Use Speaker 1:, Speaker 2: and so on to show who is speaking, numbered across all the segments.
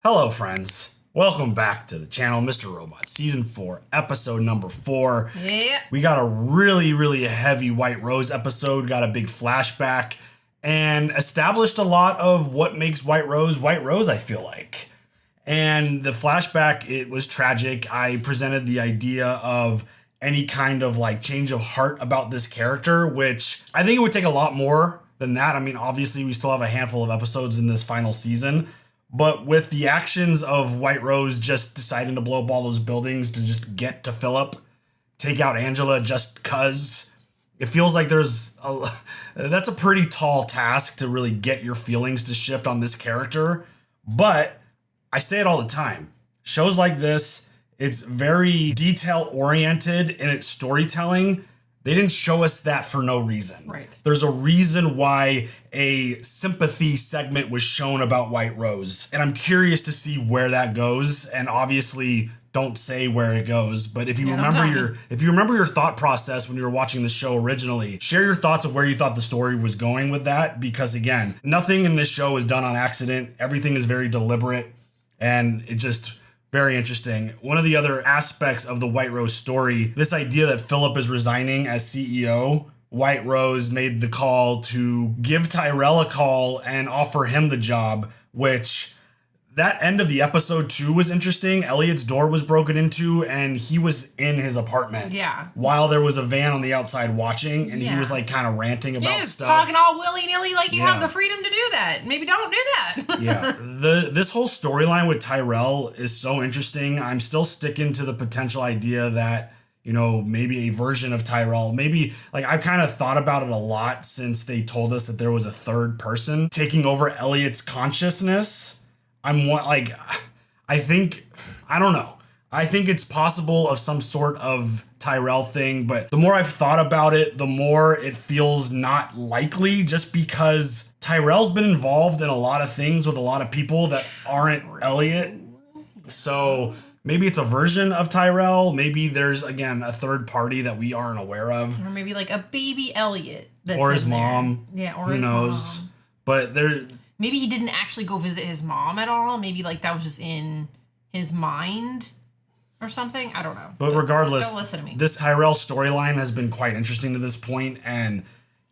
Speaker 1: Hello, friends. Welcome back to the channel, Mr. Robot, Season 4, Episode number 4.
Speaker 2: Yeah.
Speaker 1: We got a really heavy White Rose episode, got a big flashback, and established a lot of what makes White Rose, I feel like. And the flashback, it was tragic. I presented the idea of any kind of like change of heart about this character, which I think it would take a lot more than that. I mean, obviously, we still have a handful of episodes in this final season. But with the actions of White Rose just deciding to blow up all those buildings to just get to Philip, take out Angela just cuz, it feels like that's a pretty tall task to really get your feelings to shift on this character. But I say it all the time. Shows like this, it's very detail oriented in its storytelling. They didn't show us that for no reason.
Speaker 2: Right.
Speaker 1: There's a reason why a sympathy segment was shown about White Rose. And I'm curious to see where that goes. And obviously don't say where it goes. But if you remember your thought process when you were watching the show originally, share your thoughts of where you thought the story was going with that. Because again, nothing in this show is done on accident. Everything is very deliberate. And it just... very interesting. One of the other aspects of the White Rose story, this idea that Philip is resigning as CEO, White Rose made the call to give Tyrell a call and offer him the job, which that end of the episode 2 was interesting. Elliot's door was broken into and he was in his apartment.
Speaker 2: Yeah.
Speaker 1: While there was a van on the outside watching and he was like kind of ranting about stuff.
Speaker 2: Talking all willy-nilly like you have the freedom to do that. Maybe don't do that.
Speaker 1: Yeah. This whole storyline with Tyrell is so interesting. I'm still sticking to the potential idea that, you know, maybe a version of Tyrell, maybe like I've kind of thought about it a lot since they told us that there was a third person taking over Elliot's consciousness. I think it's possible of some sort of Tyrell thing, but the more I've thought about it, the more it feels not likely, just because Tyrell's been involved in a lot of things with a lot of people that aren't Elliot. So maybe it's a version of Tyrell. Maybe there's, again, a third party that we aren't aware of.
Speaker 2: Or maybe like a baby Elliot.
Speaker 1: Or his mom.
Speaker 2: Yeah, or
Speaker 1: who
Speaker 2: his
Speaker 1: knows?
Speaker 2: mom.
Speaker 1: But there...
Speaker 2: maybe he didn't actually go visit his mom at all. Maybe like that was just in his mind or something. I don't know.
Speaker 1: But regardless,
Speaker 2: don't listen to me.
Speaker 1: This Tyrell storyline has been quite interesting to this point. And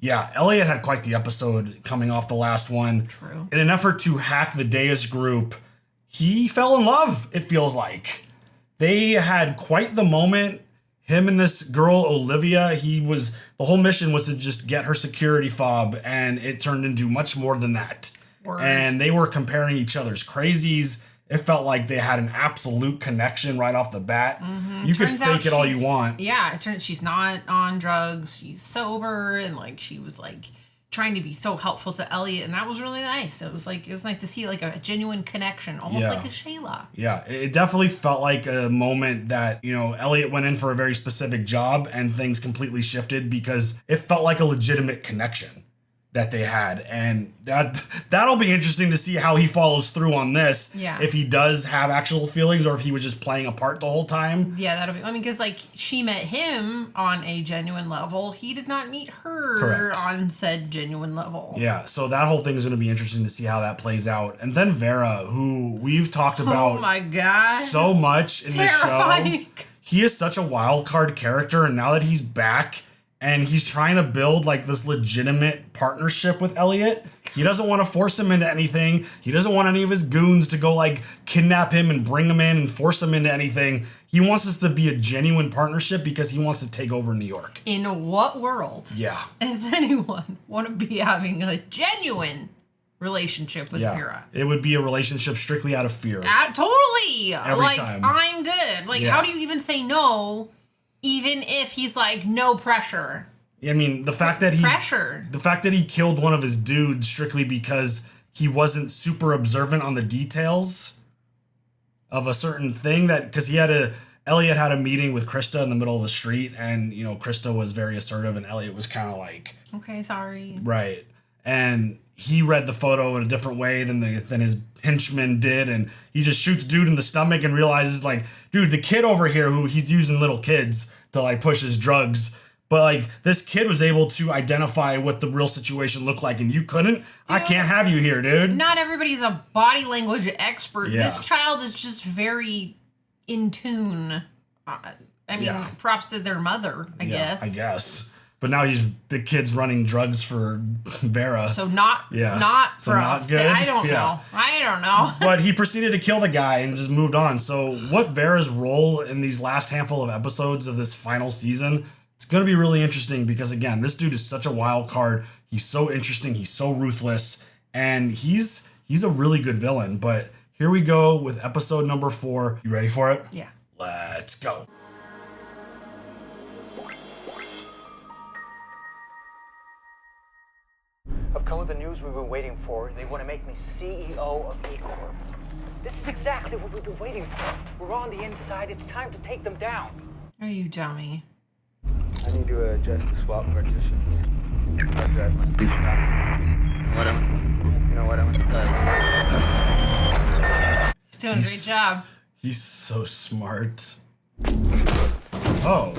Speaker 1: yeah, Elliot had quite the episode coming off the last one.
Speaker 2: True. In
Speaker 1: an effort to hack the Deus group, he fell in love, it feels like. They had quite the moment. Him and this girl, Olivia, the whole mission was to just get her security fob. And it turned into much more than that. Word. And they were comparing each other's crazies. It felt like they had an absolute connection right off the bat. Mm-hmm. You could fake it all you want.
Speaker 2: Yeah, it turns she's not on drugs. She's sober, and like she was like trying to be so helpful to Elliot, and that was really nice. It was nice to see like a genuine connection, almost like a Shayla.
Speaker 1: Yeah, it definitely felt like a moment that, you know, Elliot went in for a very specific job and things completely shifted because it felt like a legitimate connection that they had, and that'll be interesting to see how he follows through on this.
Speaker 2: Yeah.
Speaker 1: If he does have actual feelings or if he was just playing a part the whole time.
Speaker 2: Yeah, that'll be. I mean, because like she met him on a genuine level, he did not meet her
Speaker 1: Correct.
Speaker 2: on said genuine level.
Speaker 1: Yeah, so that whole thing is going to be interesting to see how that plays out. And then Vera, who we've talked about
Speaker 2: oh my God.
Speaker 1: so much in this show. He is such a wild card character, and now that he's back and he's trying to build like this legitimate partnership with Elliot, he doesn't want to force him into anything. He doesn't want any of his goons to go like kidnap him and bring him in and force him into anything. He wants this to be a genuine partnership because he wants to take over New York.
Speaker 2: In what world does anyone want to be having a genuine relationship with Vera?
Speaker 1: It would be a relationship strictly out of fear.
Speaker 2: Totally.
Speaker 1: Every time.
Speaker 2: I'm good. Like, how do you even say no, even if he's like, no pressure?
Speaker 1: I mean, the fact that he killed one of his dudes strictly because he wasn't super observant on the details of a certain thing, because Elliot had a meeting with Krista in the middle of the street, and, you know, Krista was very assertive and Elliot was kind of like,
Speaker 2: okay, sorry.
Speaker 1: Right. And he read the photo in a different way than his henchman did, and he just shoots dude in the stomach and realizes, like, dude, the kid over here who he's using little kids to like push his drugs, But like this kid was able to identify what the real situation looked like, and you couldn't. Dude, I can't have you here, dude.
Speaker 2: Not everybody's a body language expert.
Speaker 1: Yeah.
Speaker 2: This child is just very in tune. I mean, props to their mother, I guess.
Speaker 1: I guess. But now the kid's running drugs for Vera.
Speaker 2: So not
Speaker 1: so
Speaker 2: props.
Speaker 1: Not good.
Speaker 2: I don't know. I don't know.
Speaker 1: But he proceeded to kill the guy and just moved on. So what Vera's role in these last handful of episodes of this final season, it's going to be really interesting because, again, this dude is such a wild card. He's so interesting. He's so ruthless. And he's a really good villain. But here we go with episode number 4. You ready for it?
Speaker 2: Yeah.
Speaker 1: Let's go.
Speaker 3: I've come with the news we've been waiting for. They want to make me CEO of E-Corp. This is exactly what we've been waiting for. We're on the inside. It's time to take them down.
Speaker 2: Are you dummy?
Speaker 3: I need to adjust the swap partitions. Hard drive must be stopped. You know what?
Speaker 2: He's doing a great job.
Speaker 1: He's so smart. Oh.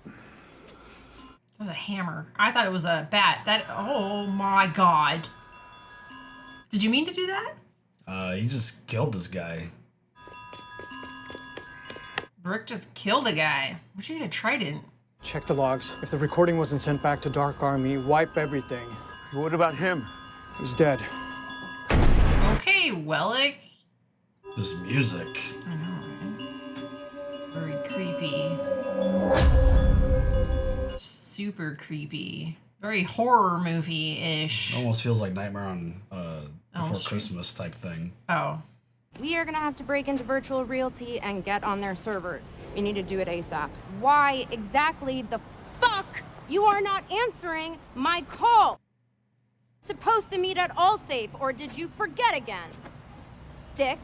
Speaker 2: It was a hammer. I thought it was a bat. Oh my god. Did you mean to do that?
Speaker 1: He just killed this guy.
Speaker 4: Brick just killed a guy. Wish he had a trident.
Speaker 5: Check the logs. If the recording wasn't sent back to Dark Army, wipe everything.
Speaker 6: What about him?
Speaker 5: He's dead.
Speaker 4: Okay, Wellick.
Speaker 1: This music.
Speaker 4: I know, right? Very creepy. Super creepy. Very horror movie-ish.
Speaker 1: Almost feels like Nightmare on Before
Speaker 4: Street.
Speaker 1: Christmas type thing.
Speaker 4: Oh.
Speaker 7: We are gonna have to break into Virtual Realty and get on their servers. We need to do it ASAP. Why exactly the fuck you are not answering my call? Supposed to meet at Allsafe, or did you forget again? Dick.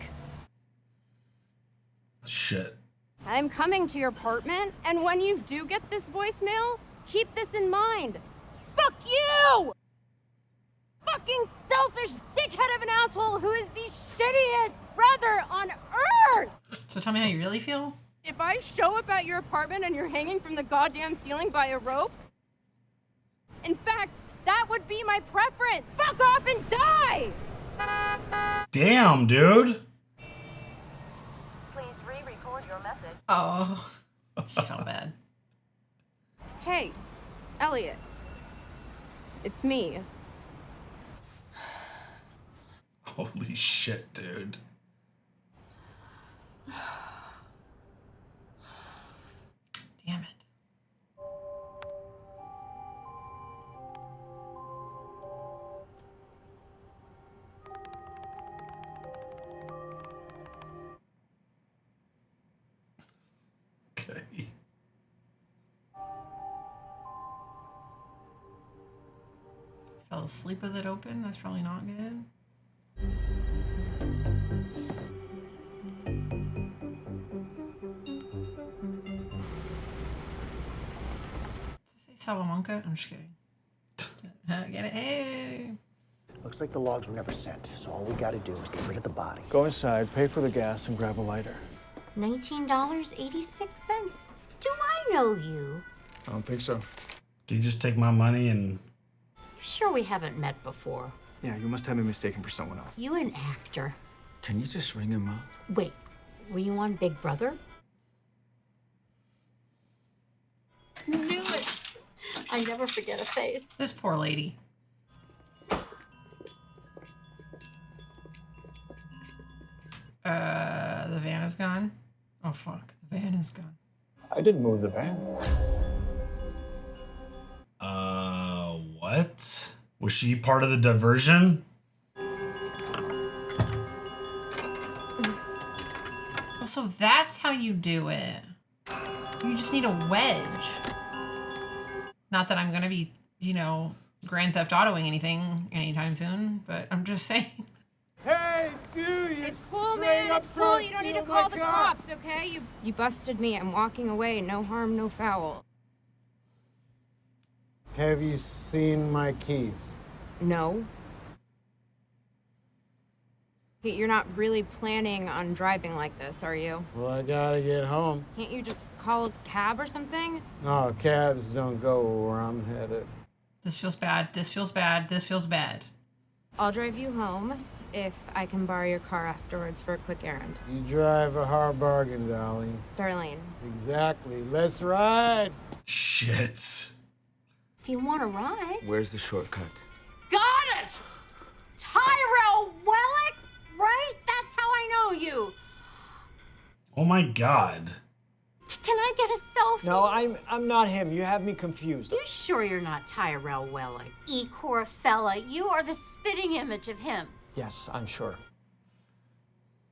Speaker 1: Shit.
Speaker 7: I'm coming to your apartment, and when you do get this voicemail, keep this in mind. Fuck you! Fucking selfish dickhead of an asshole who is the shittiest brother on earth!
Speaker 4: So tell me how you really feel?
Speaker 7: If I show up at your apartment and you're hanging from the goddamn ceiling by a rope, in fact, that would be my preference. Fuck off and die!
Speaker 1: Damn, dude.
Speaker 8: Please re-record your message.
Speaker 4: Oh. She felt bad.
Speaker 7: Hey, Elliot. It's me.
Speaker 1: Holy shit, dude.
Speaker 4: Damn it.
Speaker 1: Okay.
Speaker 4: Fell asleep with it open? That's probably not good. Does it say Salamanca? I'm just kidding. Get it? Hey!
Speaker 9: Looks like the logs were never sent, so all we gotta do is get rid of the body.
Speaker 5: Go inside, pay for the gas, and grab a lighter.
Speaker 8: $19.86. Do I know you?
Speaker 6: I don't think so.
Speaker 1: Can you just take my money and...
Speaker 8: You're sure we haven't met before?
Speaker 6: Yeah, you must have me mistaken for someone else.
Speaker 8: You an actor.
Speaker 6: Can you just ring him up?
Speaker 8: Wait, were you on Big Brother? Knew it. I never forget a face.
Speaker 4: This poor lady. The van is gone. Oh fuck, the van is gone.
Speaker 6: I didn't move the van.
Speaker 1: What? Was she part of the diversion?
Speaker 4: Well, so that's how you do it. You just need a wedge. Not that I'm gonna be, Grand Theft Autoing anything anytime soon, but I'm just saying.
Speaker 6: Hey, dude!
Speaker 7: It's cool, man. It's cool. You don't need to call the cops, okay? You busted me. I'm walking away. No harm, no foul.
Speaker 10: Have you seen my keys?
Speaker 7: No. Hey, you're not really planning on driving like this, are you?
Speaker 10: Well, I gotta get home.
Speaker 7: Can't you just call a cab or something?
Speaker 10: No, cabs don't go where I'm headed.
Speaker 2: This feels bad. This feels bad. This feels bad.
Speaker 7: I'll drive you home if I can borrow your car afterwards for a quick errand.
Speaker 10: You drive a hard bargain, Darlene.
Speaker 7: Darlene.
Speaker 10: Exactly. Let's ride.
Speaker 1: Shit.
Speaker 8: If you want to ride.
Speaker 6: Where's the shortcut?
Speaker 8: Got it! Tyrell Wellick, right? That's how I know you.
Speaker 1: Oh my god.
Speaker 8: Can I get a selfie?
Speaker 5: No, I'm not him. You have me confused.
Speaker 8: You sure you're not Tyrell Wellick? E-Corps fella, you are the spitting image of him.
Speaker 5: Yes, I'm sure.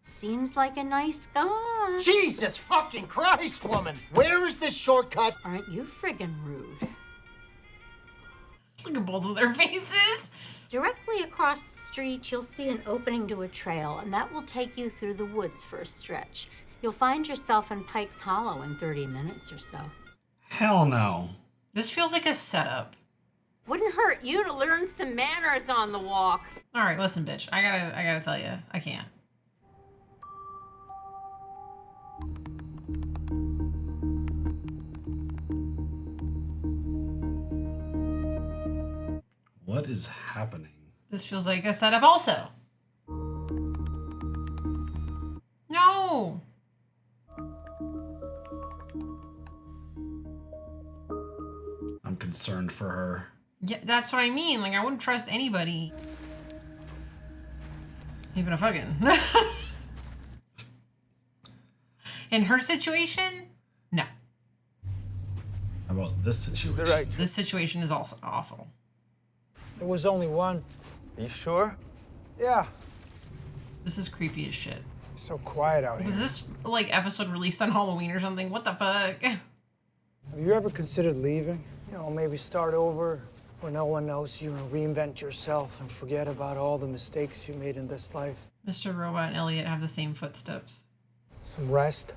Speaker 8: Seems like a nice guy.
Speaker 9: Jesus fucking Christ, woman! Where is this shortcut?
Speaker 8: Aren't you friggin' rude?
Speaker 2: Look at both of their faces.
Speaker 8: Directly across the street, you'll see an opening to a trail, and that will take you through the woods for a stretch. You'll find yourself in Pike's Hollow in 30 minutes or so.
Speaker 1: Hell no.
Speaker 2: This feels like a setup.
Speaker 8: Wouldn't hurt you to learn some manners on the walk.
Speaker 2: All right, listen, bitch. I gotta tell you, I can't.
Speaker 1: What is happening?
Speaker 2: This feels like a setup also. No.
Speaker 1: I'm concerned for her.
Speaker 2: Yeah, that's what I mean. Like, I wouldn't trust anybody. Even a fucking. In her situation, no.
Speaker 1: How about this situation?
Speaker 6: Right.
Speaker 2: This situation is also awful.
Speaker 5: There was only one.
Speaker 6: Are you sure?
Speaker 5: Yeah.
Speaker 2: This is creepy as shit.
Speaker 5: So quiet out
Speaker 2: Was
Speaker 5: here.
Speaker 2: this, like, episode released on Halloween or something? What the fuck?
Speaker 5: Have you ever considered leaving? You know, maybe start over where no one knows you and reinvent yourself and forget about all the mistakes you made in this life.
Speaker 2: Mr. Robot and Elliot have the same footsteps.
Speaker 5: Some rest.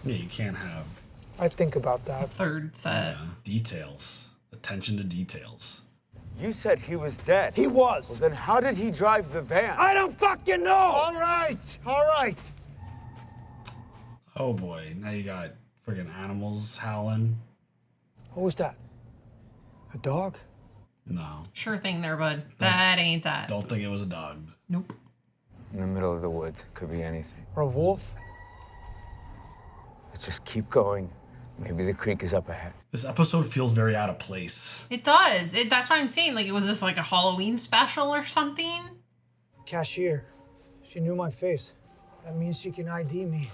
Speaker 1: Yeah, you can't have
Speaker 5: I think about that.
Speaker 2: Third set.
Speaker 1: details. Attention to details.
Speaker 6: You said he was dead.
Speaker 5: He was.
Speaker 6: Well, then how did he drive the van?
Speaker 5: I don't fucking know!
Speaker 9: All right, all right.
Speaker 1: Oh boy, now you got friggin' animals howling.
Speaker 5: What was that? A dog?
Speaker 1: No,
Speaker 2: Sure thing there, bud. That ain't that.
Speaker 1: don't think it was a dog.
Speaker 2: Nope.
Speaker 6: In the middle of the woods. Could be anything.
Speaker 5: Or a wolf?
Speaker 6: Let's just keep going. Maybe the creek is up ahead.
Speaker 1: This episode feels very out of place.
Speaker 2: It does. That's what I'm saying. Like, was this like a Halloween special or something?
Speaker 5: Cashier. She knew my face. That means she can ID me.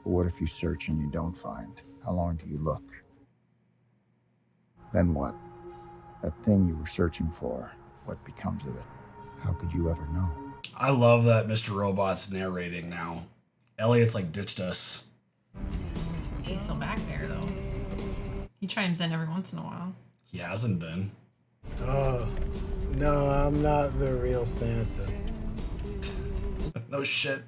Speaker 11: But what if you search and you don't find? How long do you look? Then what? That thing you were searching for, what becomes of it? How could you ever know?
Speaker 1: I love that Mr. Robot's narrating now. Elliot's like ditched us.
Speaker 2: He's still back there, though. He chimes in every once in a while.
Speaker 1: He hasn't been.
Speaker 10: Oh, no, I'm not the real Santa.
Speaker 1: No shit.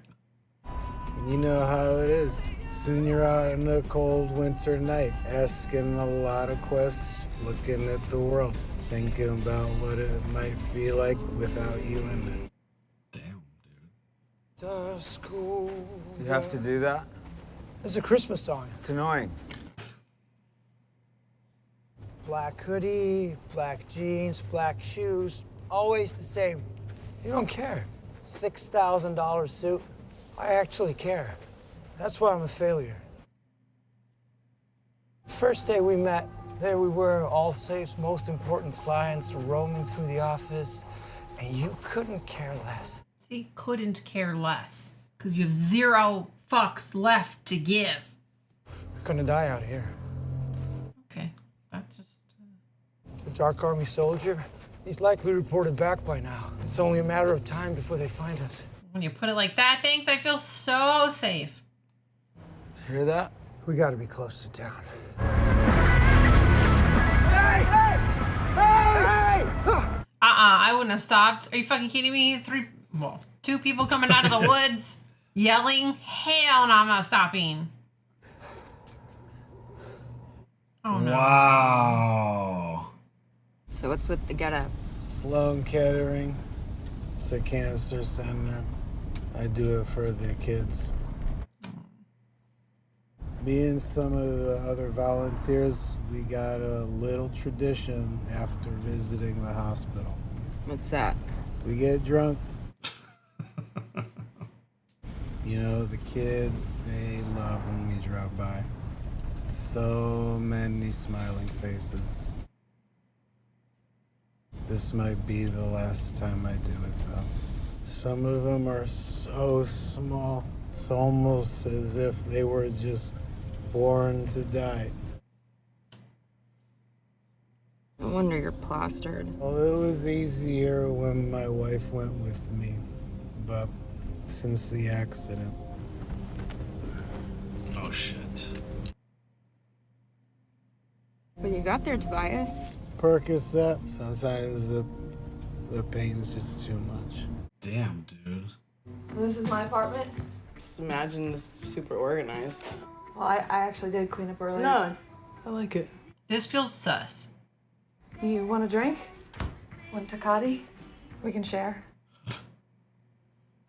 Speaker 10: You know how it is. Soon you're out on a cold winter night, asking a lot of questions, looking at the world, thinking about what it might be like without you in it.
Speaker 1: Damn, dude.
Speaker 10: The school.
Speaker 6: You have to do that?
Speaker 5: It's a Christmas song.
Speaker 6: It's annoying.
Speaker 5: Black hoodie, black jeans, black shoes. Always the same. You don't care. $6,000 suit. I actually care. That's why I'm a failure. First day we met, there we were, all Safe's most important clients roaming through the office, and you couldn't care less.
Speaker 2: See, couldn't care less. Because you have 0 fucks left to give.
Speaker 5: We're gonna die out here.
Speaker 2: Okay, that's just...
Speaker 5: The Dark Army soldier, he's likely reported back by now. It's only a matter of time before they find us.
Speaker 2: When you put it like that, thanks, I feel so safe.
Speaker 6: Hear that?
Speaker 5: We gotta be close to town.
Speaker 2: I wouldn't have stopped. Are you fucking kidding me? 2 people coming out of the woods, yelling. Hell no, I'm not stopping. Oh no.
Speaker 1: Wow.
Speaker 7: So what's with the getup?
Speaker 10: Sloan Kettering. It's a cancer center. I do it for the kids. Me and some of the other volunteers, we got a little tradition after visiting the hospital.
Speaker 7: What's that?
Speaker 10: We get drunk. You know, the kids, they love when we drop by. So many smiling faces. This might be the last time I do it, though. Some of them are so small. It's almost as if they were just born to die.
Speaker 7: No wonder you're plastered.
Speaker 10: Well, it was easier when my wife went with me, but since the accident.
Speaker 1: Oh, shit.
Speaker 7: What you got there, Tobias?
Speaker 10: Percocet. Sometimes the pain's just too much.
Speaker 1: Damn, dude.
Speaker 12: This is my apartment.
Speaker 13: Just imagine this super organized.
Speaker 12: Well, I actually did clean up earlier.
Speaker 13: No, I like it.
Speaker 2: This feels sus.
Speaker 12: You want a drink? One Takati? We can share.
Speaker 13: I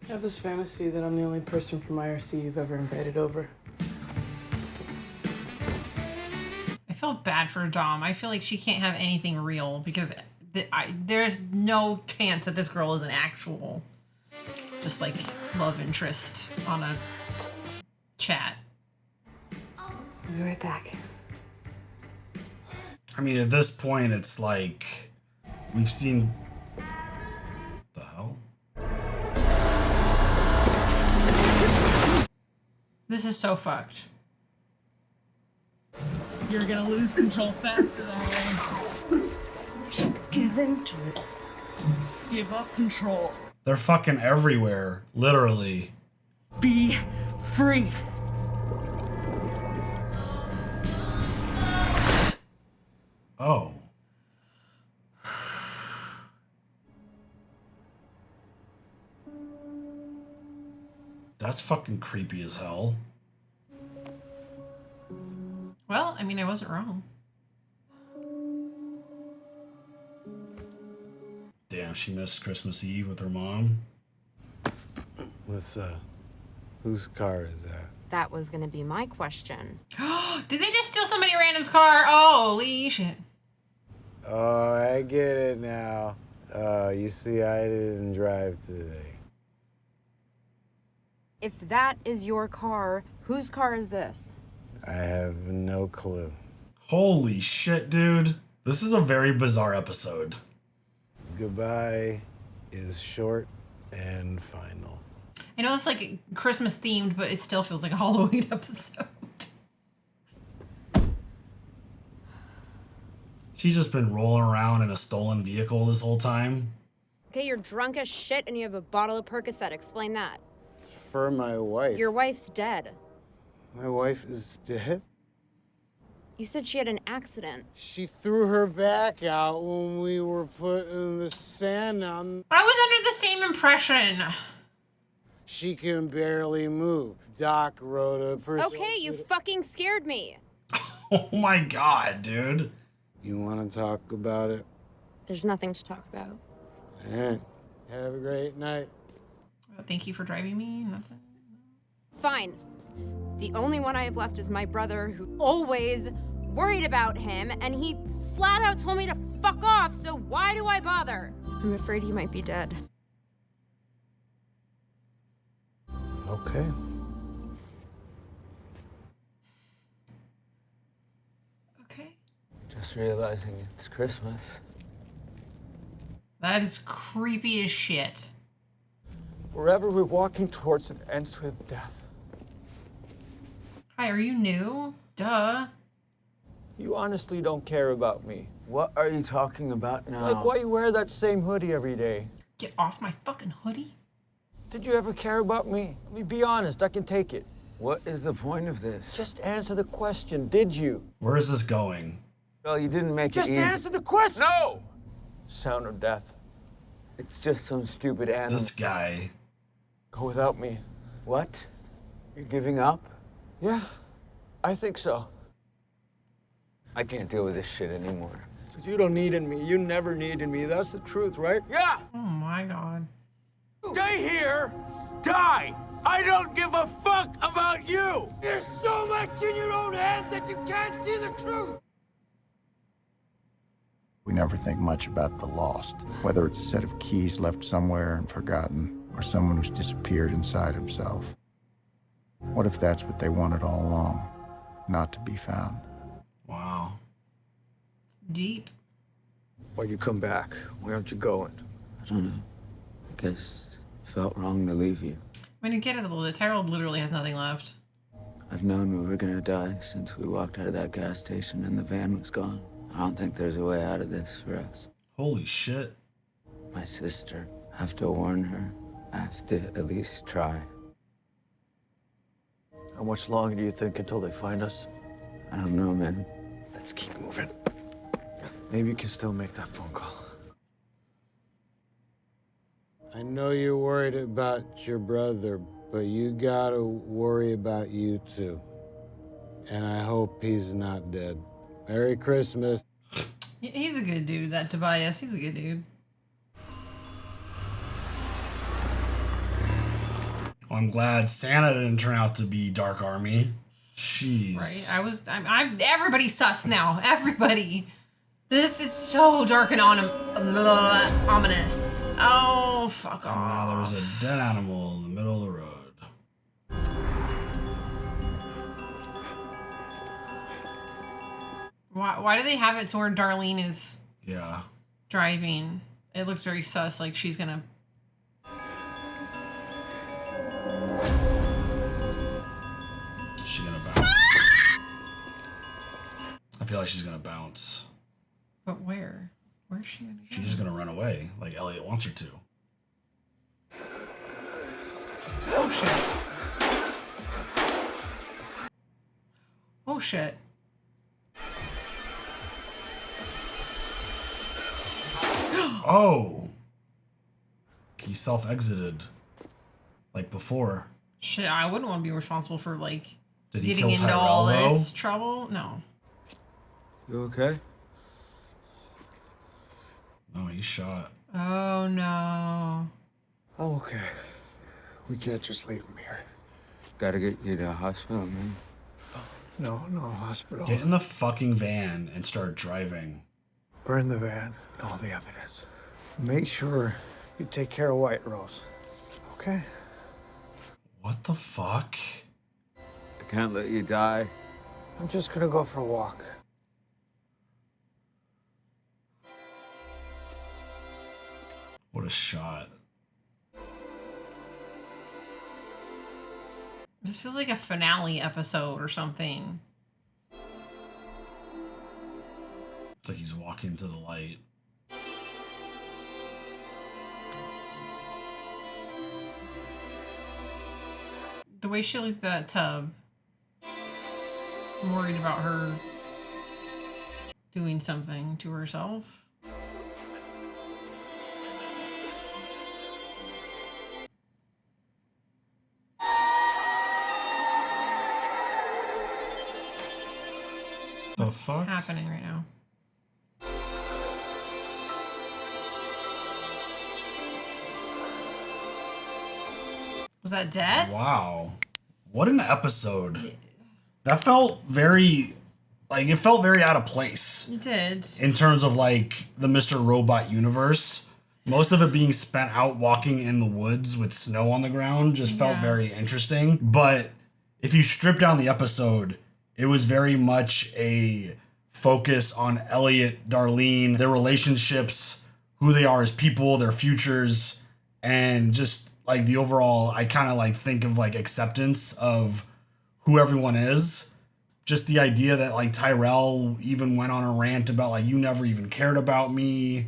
Speaker 13: have this fantasy that I'm the only person from IRC you've ever invited over.
Speaker 2: I feel bad for Dom. I feel like she can't have anything real because there's no chance that this girl is an actual, just like, love interest on a chat.
Speaker 12: I'll be right back.
Speaker 1: I mean, at this point, it's like we've seen. The hell?
Speaker 2: This is so fucked.
Speaker 14: You're gonna lose control faster than way. Give into it. Give up control.
Speaker 1: They're fucking everywhere, literally.
Speaker 14: Be free.
Speaker 1: Oh. That's fucking creepy as hell.
Speaker 2: Well, I mean, I wasn't wrong.
Speaker 1: Damn, she missed Christmas Eve with her mom.
Speaker 10: Whose car is that?
Speaker 7: That was gonna be my question.
Speaker 2: Did they just steal somebody random's car? Holy shit.
Speaker 10: Oh, I get it now. You see, I didn't drive today.
Speaker 7: If that is your car, whose car is this?
Speaker 10: I have no clue.
Speaker 1: Holy shit, dude. This is a very bizarre episode.
Speaker 10: Goodbye is short and final.
Speaker 2: I know it's like Christmas themed, but it still feels like a Halloween episode.
Speaker 1: She's just been rolling around in a stolen vehicle this whole time.
Speaker 7: Okay, you're drunk as shit and you have a bottle of Percocet. Explain that.
Speaker 10: For my wife.
Speaker 7: Your wife's dead.
Speaker 10: My wife is dead?
Speaker 7: You said she had an accident.
Speaker 10: She threw her back out when we were putting the sand on.
Speaker 2: I was under the same impression.
Speaker 10: She can barely move. Doc wrote a person.
Speaker 7: Okay, you fucking scared me.
Speaker 1: Oh my god, dude.
Speaker 10: You want to talk about it?
Speaker 7: There's nothing to talk about.
Speaker 10: All right. Have a great night.
Speaker 2: Thank you for driving me. Nothing.
Speaker 7: Fine. The only one I have left is my brother, who always worried about him, and he flat out told me to fuck off, so why do I bother? I'm afraid he might be dead.
Speaker 10: Okay.
Speaker 2: Okay.
Speaker 6: Just realizing it's Christmas.
Speaker 2: That is creepy as shit.
Speaker 6: Wherever we're walking towards, it ends with death.
Speaker 2: Hi, are you new? Duh.
Speaker 6: You honestly don't care about me. What are you talking about now?
Speaker 3: Like, why you wear that same hoodie every day?
Speaker 2: Get off my fucking hoodie.
Speaker 3: Did you ever care about me? I mean, be honest, I can take it.
Speaker 6: What is the point of this?
Speaker 3: Just answer the question, did you?
Speaker 1: Where is this going?
Speaker 6: Well, you didn't make
Speaker 3: Just
Speaker 6: it easy.
Speaker 3: answer the question!
Speaker 6: No!
Speaker 3: Sound of death.
Speaker 6: It's just some stupid animal.
Speaker 1: This guy.
Speaker 3: Go without me.
Speaker 6: What? You're giving up?
Speaker 3: Yeah, I think so.
Speaker 6: I can't deal with this shit anymore.
Speaker 3: Because you don't need me. You never needed me. That's the truth, right?
Speaker 6: Yeah!
Speaker 2: Oh my god.
Speaker 3: Stay here
Speaker 6: Die! I don't give a fuck about you!
Speaker 5: There's so much in your own head that you can't see the truth!
Speaker 11: We never think much about the lost, whether it's a set of keys left somewhere and forgotten, or someone who's disappeared inside himself. What if that's what they wanted all along? Not to be found.
Speaker 1: Wow.
Speaker 2: Deep.
Speaker 6: Why'd you come back? Where aren't you going?
Speaker 15: I don't know. I guess it felt wrong to leave you.
Speaker 2: I mean, get it a little bit. Tyrell literally has nothing left.
Speaker 15: I've known we were gonna die since we walked out of that gas station and the van was gone. I don't think there's a way out of this for us.
Speaker 1: Holy shit.
Speaker 15: My sister. I have to warn her. I have to at least try.
Speaker 6: How much longer do you think until they find us?
Speaker 15: I don't know, man.
Speaker 6: Let's keep moving. Maybe you can still make that phone call.
Speaker 10: I know you're worried about your brother, but you gotta worry about you too. And I hope he's not dead. Merry Christmas.
Speaker 2: He's a good dude, that Tobias. He's a good dude.
Speaker 1: Well, I'm glad Santa didn't turn out to be Dark Army. Jeez.
Speaker 2: Right? I'm everybody's sus now. Everybody. This is so dark and ominous. Oh, fuck off.
Speaker 1: And now there's a dead animal in the middle of the road.
Speaker 2: Why do they have it to where Darlene is
Speaker 1: driving?
Speaker 2: It looks very sus, like she's gonna...
Speaker 1: Is she gonna bounce? I feel like she's gonna bounce.
Speaker 2: But where? Where's she gonna go?
Speaker 1: She's just gonna run away, like Elliot wants her to.
Speaker 2: Oh, shit. Oh, shit.
Speaker 1: Oh! He self-exited. Like before.
Speaker 2: Shit, I wouldn't want to be responsible for, like,
Speaker 1: Did he
Speaker 2: getting
Speaker 1: kill
Speaker 2: into
Speaker 1: Tyrell,
Speaker 2: all this
Speaker 1: though?
Speaker 2: trouble. No.
Speaker 15: You okay?
Speaker 1: No, he's shot.
Speaker 2: Oh, no.
Speaker 6: I'm okay. We can't just leave him here.
Speaker 15: Gotta get you to the hospital, man.
Speaker 6: No hospital.
Speaker 1: Get in the fucking van and start driving.
Speaker 6: Burn the van and all the evidence. Make sure you take care of White Rose. Okay?
Speaker 1: What the fuck?
Speaker 15: I can't let you die.
Speaker 6: I'm just gonna go for a walk.
Speaker 1: What a shot.
Speaker 2: This feels like a finale episode or something.
Speaker 1: It's like he's walking to the light.
Speaker 2: The way she looked at that tub. I'm worried about her doing something to herself.
Speaker 1: The fuck?
Speaker 2: What's happening right now? Was that death?
Speaker 1: Wow. What an episode. That felt very, like, it felt very out of place.
Speaker 2: It did.
Speaker 1: In terms of, like, the Mr. Robot universe. Most of it being spent out walking in the woods with snow on the ground just felt very interesting. But if you strip down the episode, it was very much a focus on Elliot, Darlene, their relationships, who they are as people, their futures, and just like the overall, I kind of like think of like acceptance of who everyone is. Just the idea that like Tyrell even went on a rant about like, you never even cared about me,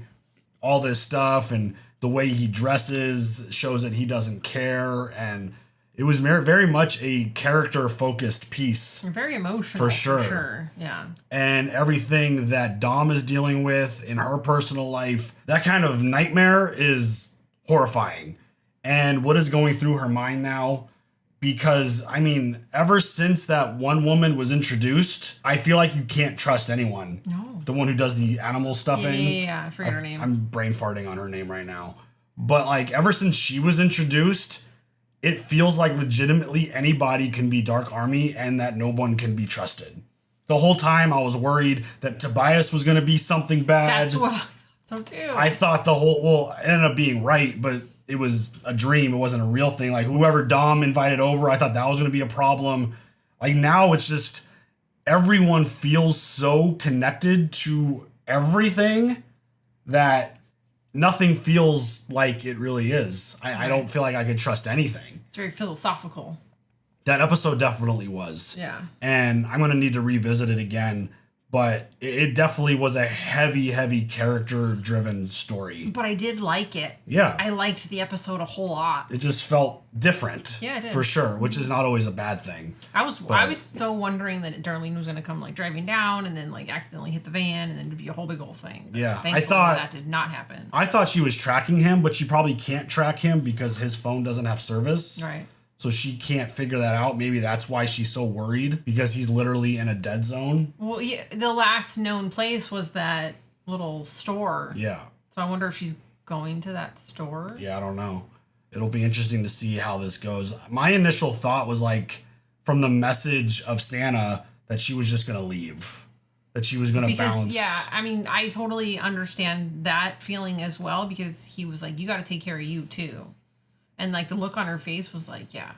Speaker 1: all this stuff. And the way he dresses shows that he doesn't care. And it was very much a character focused piece.
Speaker 2: Very emotional.
Speaker 1: For sure.
Speaker 2: For sure. Yeah.
Speaker 1: And everything that Dom is dealing with in her personal life, that kind of nightmare is horrifying. And what is going through her mind now? Because, I mean, ever since that one woman was introduced, I feel like you can't trust anyone.
Speaker 2: No.
Speaker 1: The one who does the animal stuffing.
Speaker 2: Yeah, I forget her name.
Speaker 1: I'm brain farting on her name right now. But, like, ever since she was introduced, it feels like legitimately anybody can be Dark Army and that no one can be trusted. The whole time I was worried that Tobias was going to be something bad.
Speaker 2: That's what I thought so too.
Speaker 1: I thought it ended up being right, but it was a dream. It wasn't a real thing. Like whoever Dom invited over, I thought that was going to be a problem. Like now it's just everyone feels so connected to everything that nothing feels like it really is. I don't feel like I could trust anything.
Speaker 2: It's very philosophical.
Speaker 1: That episode definitely was.
Speaker 2: Yeah.
Speaker 1: And I'm going to need to revisit it again. But it definitely was a heavy character-driven story.
Speaker 2: But I did like it.
Speaker 1: Yeah.
Speaker 2: I liked the episode a whole lot.
Speaker 1: It just felt different.
Speaker 2: Yeah, it did.
Speaker 1: For sure, which is not always a bad thing.
Speaker 2: I was so wondering that Darlene was going to come like driving down and then like accidentally hit the van and then it'd be a whole big old thing. But
Speaker 1: yeah.
Speaker 2: thankfully, that did not happen.
Speaker 1: I thought she was tracking him, but she probably can't track him because his phone doesn't have service.
Speaker 2: Right.
Speaker 1: So she can't figure that out. Maybe that's why she's so worried, because he's literally in a dead zone.
Speaker 2: Well, yeah, the last known place was that little store.
Speaker 1: Yeah.
Speaker 2: So I wonder if she's going to that store.
Speaker 1: Yeah, I don't know. It'll be interesting to see how this goes. My initial thought was like from the message of Santa that she was just going to leave, that she was going to bounce.
Speaker 2: Yeah, I mean, I totally understand that feeling as well, because he was like, you got to take care of you too. And like the look on her face was like, yeah.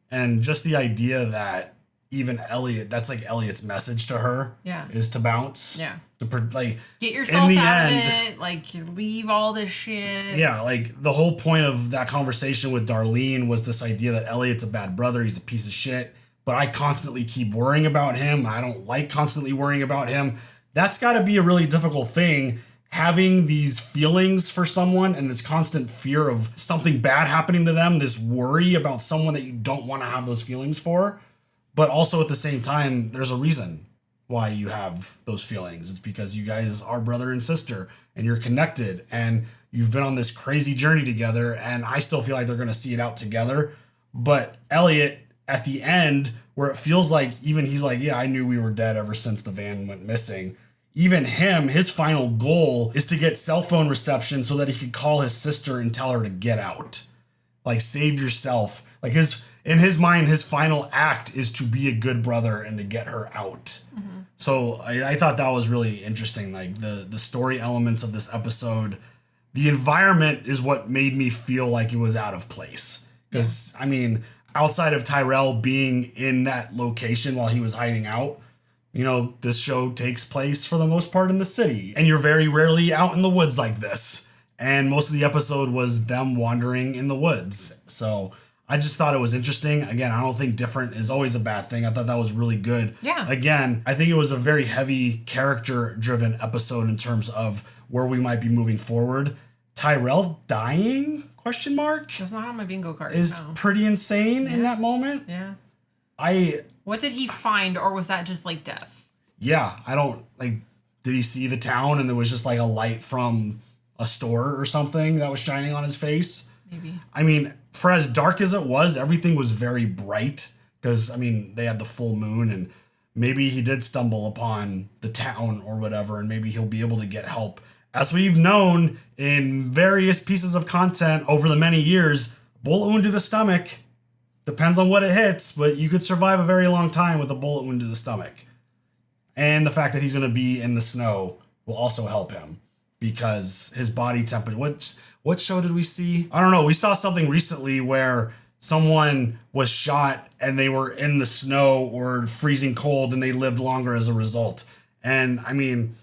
Speaker 1: And just the idea that even Elliot, that's like Elliot's message to her.
Speaker 2: Yeah.
Speaker 1: Is to bounce.
Speaker 2: Yeah.
Speaker 1: Like
Speaker 2: get yourself out of it. Like leave all this shit.
Speaker 1: Yeah. Like the whole point of that conversation with Darlene was this idea that Elliot's a bad brother. He's a piece of shit. But I constantly keep worrying about him. I don't like constantly worrying about him. That's got to be a really difficult thing. Having these feelings for someone and this constant fear of something bad happening to them, this worry about someone that you don't want to have those feelings for. But also at the same time, there's a reason why you have those feelings. It's because you guys are brother and sister and you're connected and you've been on this crazy journey together. And I still feel like they're going to see it out together. But Elliot, at the end, where it feels like even he's like, yeah, I knew we were dead ever since the van went missing. Even him, his final goal is to get cell phone reception so that he could call his sister and tell her to get out. Like, save yourself. Like, in his mind, his final act is to be a good brother and to get her out. Mm-hmm. So I thought that was really interesting. Like, the story elements of this episode, the environment is what made me feel like it was out of place. Because, I mean, outside of Tyrell being in that location while he was hiding out, you know, this show takes place for the most part in the city. And you're very rarely out in the woods like this. And most of the episode was them wandering in the woods. So I just thought it was interesting. Again, I don't think different is always a bad thing. I thought that was really good.
Speaker 2: Yeah.
Speaker 1: Again, I think it was a very heavy character-driven episode in terms of where we might be moving forward. Tyrell dying? Question mark?
Speaker 2: It's not on my bingo card.
Speaker 1: Is pretty insane in that moment.
Speaker 2: Yeah.
Speaker 1: What
Speaker 2: did he find, or was that just like death?
Speaker 1: Yeah, I don't like. Did he see the town and there was just like a light from a store or something that was shining on his face?
Speaker 2: Maybe.
Speaker 1: I mean, for as dark as it was, everything was very bright because I mean they had the full moon and maybe he did stumble upon the town or whatever, and maybe he'll be able to get help. As we've known in various pieces of content over the many years, bullet wound to the stomach. Depends on what it hits, but you could survive a very long time with a bullet wound to the stomach. And the fact that he's going to be in the snow will also help him because his body temperature. What show did we see? I don't know. We saw something recently where someone was shot and they were in the snow or freezing cold and they lived longer as a result. And I mean,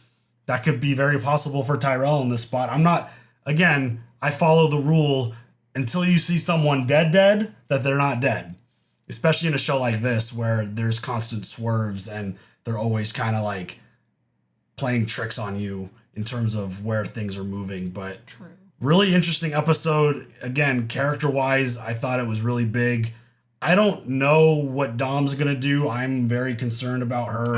Speaker 1: that could be very possible for Tyrell in this spot. I follow the rule until you see someone dead, that they're not dead. Especially in a show like this where there's constant swerves and they're always kind of like playing tricks on you in terms of where things are moving. But really interesting episode. Again, character-wise, I thought it was really big. I don't know what Dom's going to do. I'm very concerned about her.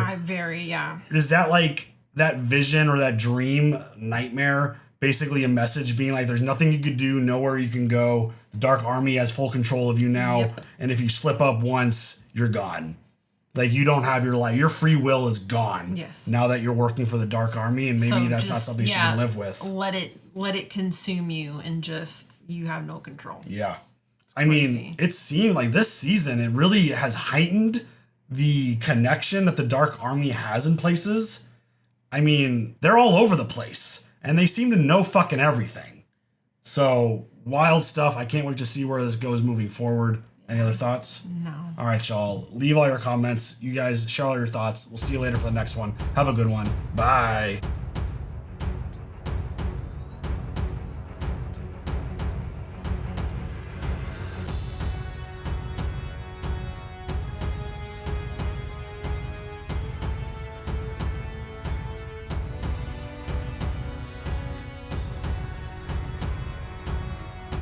Speaker 1: Is that like that vision or that dream nightmare? Basically a message being like, there's nothing you could do, nowhere you can go. The Dark Army has full control of you now. Yep. And if you slip up once, you're gone. Like you don't have your life. Your free will is gone.
Speaker 2: Yes.
Speaker 1: Now that you're working for the Dark Army, and maybe that's not something she can live with.
Speaker 2: Let it consume you and just, you have no control.
Speaker 1: Yeah.
Speaker 2: It's
Speaker 1: I mean, it seemed like this season, it really has heightened the connection that the Dark Army has in places. I mean, they're all over the place and they seem to know fucking everything. So wild stuff. I can't wait to see where this goes moving forward. Any other thoughts?
Speaker 2: No.
Speaker 1: All right, y'all. Leave all your comments. You guys share all your thoughts. We'll see you later for the next one. Have a good one. Bye.